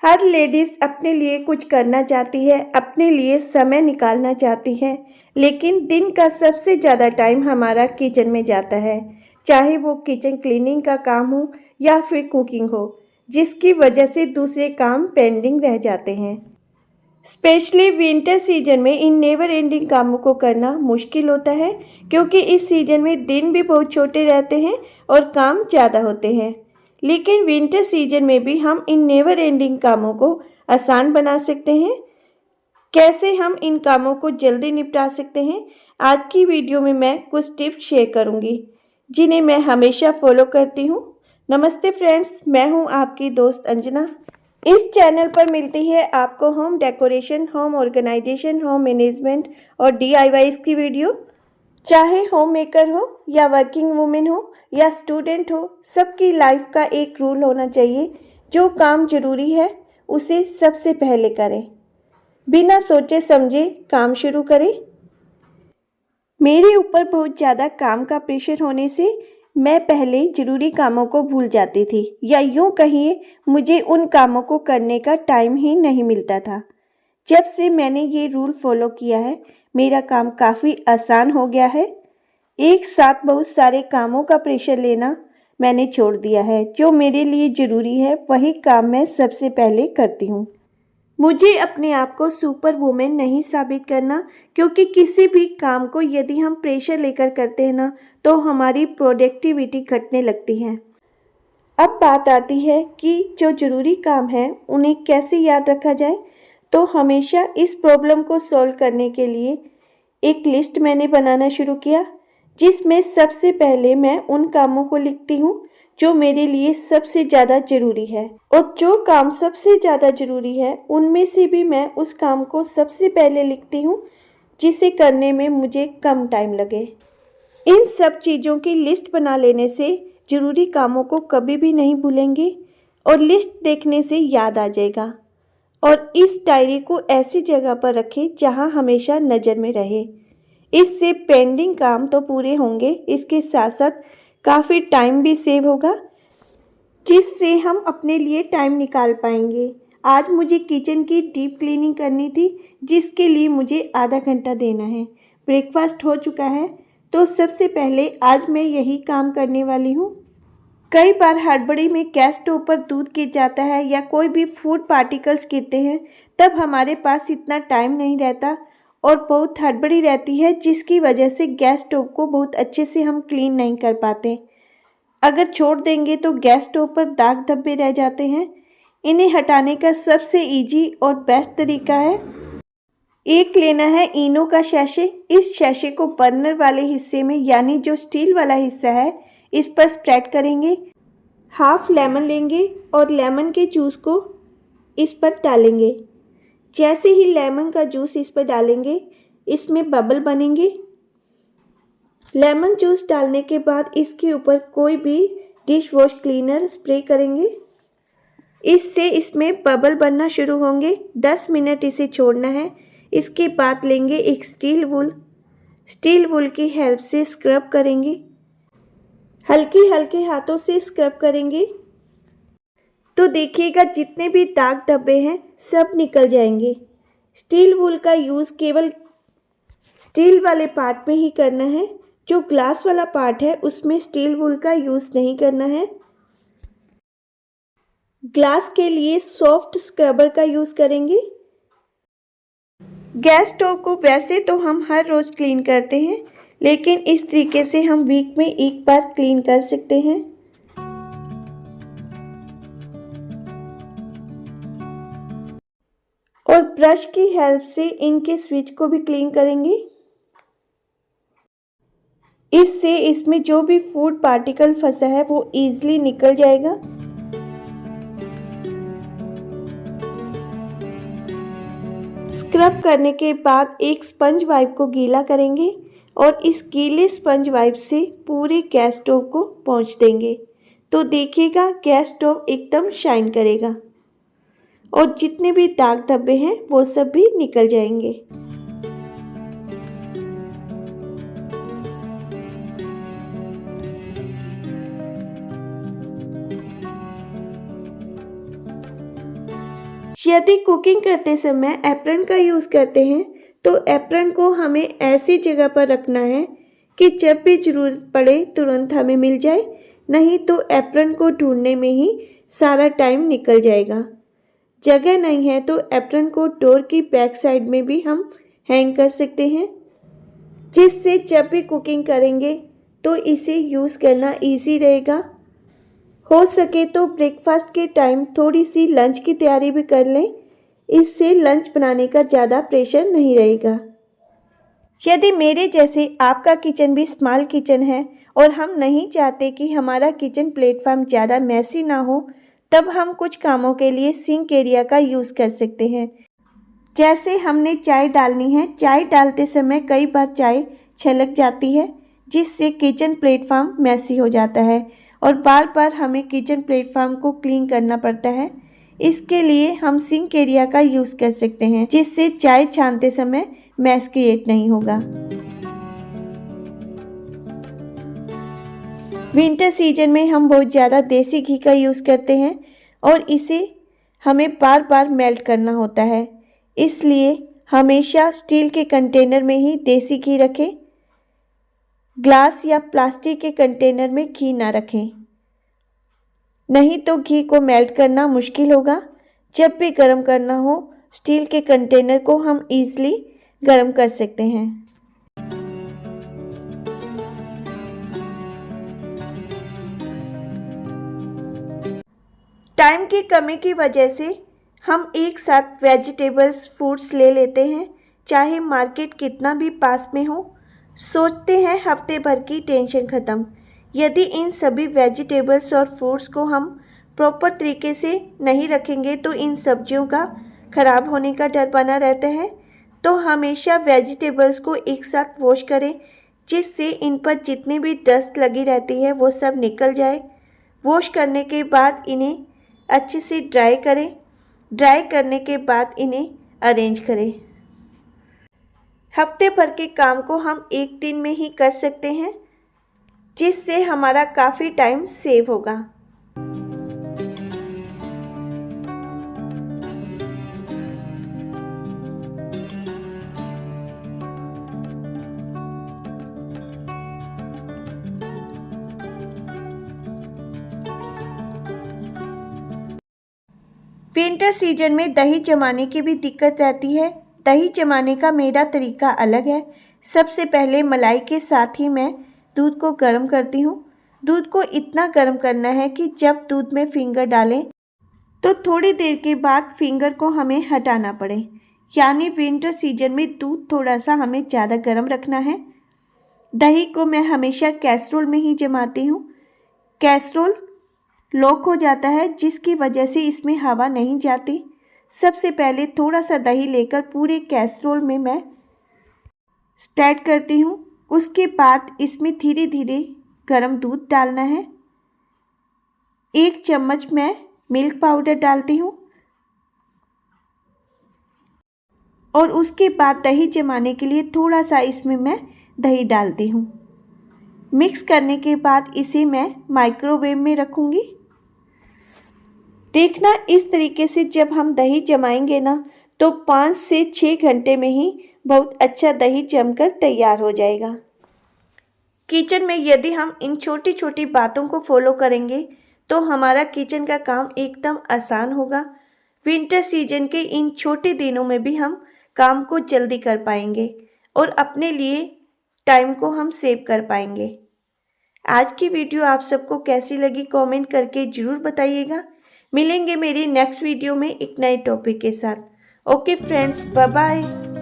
हर ladies अपने लिए कुछ करना चाहती है, अपने लिए समय निकालना चाहती है, लेकिन दिन का सबसे ज़्यादा टाइम हमारा किचन में जाता है। चाहे वो किचन क्लीनिंग का काम हो या फिर कुकिंग हो, जिसकी वजह से दूसरे काम पेंडिंग रह जाते हैं। स्पेशली विंटर सीजन में इन नेवर एंडिंग कामों को करना मुश्किल होता है, क्योंकि इस सीजन में दिन भी बहुत छोटे रहते हैं और काम ज़्यादा होते हैं। लेकिन विंटर सीजन में भी हम इन नेवर एंडिंग कामों को आसान बना सकते हैं। कैसे हम इन कामों को जल्दी निपटा सकते हैं, आज की वीडियो में मैं कुछ टिप्स शेयर करूंगी, जिन्हें मैं हमेशा फॉलो करती हूं। नमस्ते फ्रेंड्स, मैं हूं आपकी दोस्त अंजना। इस चैनल पर मिलती है आपको home decoration, home organisation, home management और DIYs की वीडियो। चाहे होम मेकर हो या वर्किंग वुमेन हो या स्टूडेंट हो, सबकी लाइफ का एक रूल होना चाहिए, जो काम जरूरी है उसे सबसे पहले करें। बिना सोचे समझे काम शुरू करें। मेरे ऊपर बहुत ज़्यादा काम का प्रेशर होने से मैं पहले ज़रूरी कामों को भूल जाती थी, या यूँ कहिए मुझे उन कामों को करने का टाइम ही नहीं मिलता था। जब से मैंने ये रूल फॉलो किया है, मेरा काम काफ़ी आसान हो गया है। एक साथ बहुत सारे कामों का प्रेशर लेना मैंने छोड़ दिया है। जो मेरे लिए ज़रूरी है वही काम मैं सबसे पहले करती हूँ। मुझे अपने आप को सुपर वुमेन नहीं साबित करना, क्योंकि किसी भी काम को यदि हम प्रेशर लेकर करते हैं ना, तो हमारी प्रोडक्टिविटी घटने लगती है। अब बात आती है कि जो ज़रूरी काम है उन्हें कैसे याद रखा जाए। तो हमेशा इस प्रॉब्लम को सॉल्व करने के लिए एक लिस्ट मैंने बनाना शुरू किया, जिसमें सबसे पहले मैं उन कामों को लिखती हूँ जो मेरे लिए सबसे ज़्यादा ज़रूरी है, और जो काम सबसे ज़्यादा ज़रूरी है उनमें से भी मैं उस काम को सबसे पहले लिखती हूँ जिसे करने में मुझे कम टाइम लगे। इन सब चीज़ों की लिस्ट बना लेने से ज़रूरी कामों को कभी भी नहीं भूलेंगे और लिस्ट देखने से याद आ जाएगा। और इस डायरी को ऐसी जगह पर रखें जहाँ हमेशा नज़र में रहे। इससे पेंडिंग काम तो पूरे होंगे, इसके साथ साथ काफ़ी टाइम भी सेव होगा, जिससे हम अपने लिए टाइम निकाल पाएंगे। आज मुझे किचन की डीप क्लीनिंग करनी थी, जिसके लिए मुझे आधा घंटा देना है। ब्रेकफास्ट हो चुका है, तो सबसे पहले आज मैं यही काम करने वाली हूँ। कई बार हड़बड़ी में गैस स्टोव पर दूध गिर जाता है या कोई भी फूड पार्टिकल्स गिरते हैं, तब हमारे पास इतना टाइम नहीं रहता और बहुत हड़बड़ी रहती है, जिसकी वजह से गैस स्टोव को बहुत अच्छे से हम क्लीन नहीं कर पाते। अगर छोड़ देंगे तो गैस स्टोव पर दाग धब्बे रह जाते हैं। इन्हें हटाने का सबसे इजी और बेस्ट तरीका है, एक लेना है इनो का शैशे। इस शैशे को बर्नर वाले हिस्से में, यानी जो स्टील वाला हिस्सा है, इस पर स्प्रेड करेंगे। हाफ लेमन लेंगे और लेमन के जूस को इस पर डालेंगे। जैसे ही लेमन का जूस इस पर डालेंगे, इसमें बबल बनेंगे। लेमन जूस डालने के बाद इसके ऊपर कोई भी डिश वॉश क्लीनर स्प्रे करेंगे। इससे इसमें बबल बनना शुरू होंगे। 10 मिनट इसे छोड़ना है। इसके बाद लेंगे एक स्टील वूल की हेल्प से स्क्रब करेंगे। हल्के हल्के हाथों से स्क्रब करेंगे तो देखिएगा जितने भी दाग धब्बे हैं सब निकल जाएंगे। स्टील वूल का यूज़ केवल स्टील वाले पार्ट में ही करना है। जो ग्लास वाला पार्ट है उसमें स्टील वूल का यूज़ नहीं करना है। ग्लास के लिए सॉफ्ट स्क्रबर का यूज़ करेंगे। गैस स्टोव को वैसे तो हम हर रोज़ क्लीन करते हैं, लेकिन इस तरीके से हम वीक में एक बार क्लीन कर सकते हैं। और ब्रश की हेल्प से इनके स्विच को भी क्लीन करेंगे। इससे इसमें जो भी फूड पार्टिकल फंसा है वो इजीली निकल जाएगा। स्क्रब करने के बाद एक स्पंज वाइप को गीला करेंगे और इस गीले स्पंज वाइप से पूरे गैस स्टोव को पोंछ देंगे। तो देखिएगा गैस स्टोव एकदम शाइन करेगा और जितने भी दाग धब्बे हैं वो सब भी निकल जाएंगे। यदि कुकिंग करते समय एप्रन का यूज़ करते हैं तो एप्रन को हमें ऐसी जगह पर रखना है कि जब भी ज़रूरत पड़े तुरंत हमें मिल जाए, नहीं तो एप्रन को ढूंढने में ही सारा टाइम निकल जाएगा। जगह नहीं है तो एप्रन को डोर की बैक साइड में भी हम हैंग कर सकते हैं, जिससे जब भी कुकिंग करेंगे तो इसे यूज़ करना इजी रहेगा। हो सके तो ब्रेकफास्ट के टाइम थोड़ी सी लंच की तैयारी भी कर लें, इससे लंच बनाने का ज़्यादा प्रेशर नहीं रहेगा। यदि मेरे जैसे आपका किचन भी स्मॉल किचन है और हम नहीं चाहते कि हमारा किचन प्लेटफॉर्म ज़्यादा मैसी ना हो, तब हम कुछ कामों के लिए सिंक एरिया का यूज़ कर सकते हैं। जैसे हमने चाय डालनी है, चाय डालते समय कई बार चाय छलक जाती है, जिससे किचन प्लेटफॉर्म मैसी हो जाता है और बार बार हमें किचन प्लेटफॉर्म को क्लीन करना पड़ता है। इसके लिए हम सिंक एरिया का यूज़ कर सकते हैं, जिससे चाय छानते समय मैस क्रिएट नहीं होगा। विंटर सीजन में हम बहुत ज़्यादा देसी घी का यूज़ करते हैं और इसे हमें बार बार मेल्ट करना होता है, इसलिए हमेशा स्टील के कंटेनर में ही देसी घी रखें। ग्लास या प्लास्टिक के कंटेनर में घी ना रखें, नहीं तो घी को मेल्ट करना मुश्किल होगा। जब भी गर्म करना हो, स्टील के कंटेनर को हम ईज़िली गर्म कर सकते हैं। टाइम की कमी की वजह से हम एक साथ वेजिटेबल्स फ्रूट्स ले लेते हैं, चाहे मार्केट कितना भी पास में हो। सोचते हैं हफ्ते भर की टेंशन ख़त्म। यदि इन सभी वेजिटेबल्स और फ्रूट्स को हम प्रॉपर तरीके से नहीं रखेंगे तो इन सब्जियों का ख़राब होने का डर बना रहता है। तो हमेशा वेजिटेबल्स को एक साथ वॉश करें, जिससे इन पर जितनी भी डस्ट लगी रहती है वो सब निकल जाए। वॉश करने के बाद इन्हें अच्छे से ड्राई करें। ड्राई करने के बाद इन्हें अरेंज करें। हफ्ते भर के काम को हम एक दिन में ही कर सकते हैं, जिससे हमारा काफ़ी टाइम सेव होगा। विंटर सीजन में दही जमाने की भी दिक्कत रहती है। दही जमाने का मेरा तरीका अलग है। सबसे पहले मलाई के साथ ही मैं दूध को गर्म करती हूँ। दूध को इतना गर्म करना है कि जब दूध में फिंगर डालें तो थोड़ी देर के बाद फिंगर को हमें हटाना पड़े, यानी विंटर सीजन में दूध थोड़ा सा हमें ज़्यादा गर्म रखना है। दही को मैं हमेशा कैसरोल में ही जमाती हूँ। कैसरोल लॉक हो जाता है, जिसकी वजह से इसमें हवा नहीं जाती। सबसे पहले थोड़ा सा दही लेकर पूरे कैसरोल में मैं स्प्रेड करती हूँ। उसके बाद इसमें धीरे धीरे गर्म दूध डालना है। 1 चम्मच मैं मिल्क पाउडर डालती हूँ और उसके बाद दही जमाने के लिए थोड़ा सा इसमें मैं दही डालती हूँ। मिक्स करने के बाद इसे मैं माइक्रोवेव में रखूँगी। देखना, इस तरीके से जब हम दही जमाएंगे ना तो 5 से 6 घंटे में ही बहुत अच्छा दही जमकर तैयार हो जाएगा। किचन में यदि हम इन छोटी छोटी बातों को फॉलो करेंगे तो हमारा किचन का काम एकदम आसान होगा। विंटर सीजन के इन छोटे दिनों में भी हम काम को जल्दी कर पाएंगे और अपने लिए टाइम को हम सेव कर पाएंगे। आज की वीडियो आप सबको कैसी लगी कमेंट करके ज़रूर बताइएगा। मिलेंगे मेरी नेक्स्ट वीडियो में एक नए टॉपिक के साथ। Okay friends, bye bye.